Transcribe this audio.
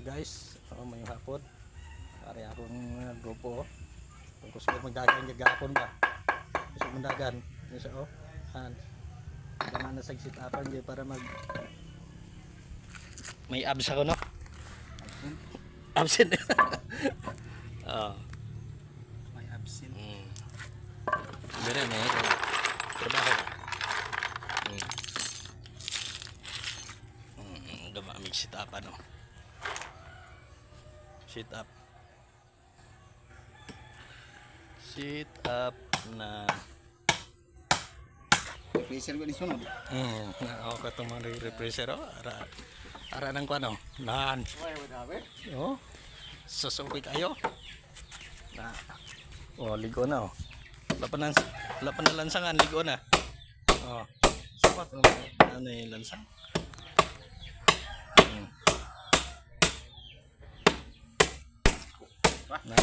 guys, may hapon. Pare akong grupo. Gusto ko magdagan gagapon ba. Gusto ko magdagan. Isa han. Kailangan na sit upan di para mag may abs ako no. Absent. Oh. May absent. Dire may trabaho. Gaba mig sit up ano. Sit up. Sit up na. Pressure ko ni sunod. Ako ka itong mga repressor ara nang kwano nahan susupit ayo na ligo na lapan na lansangan ligo na supat ano yung lansang na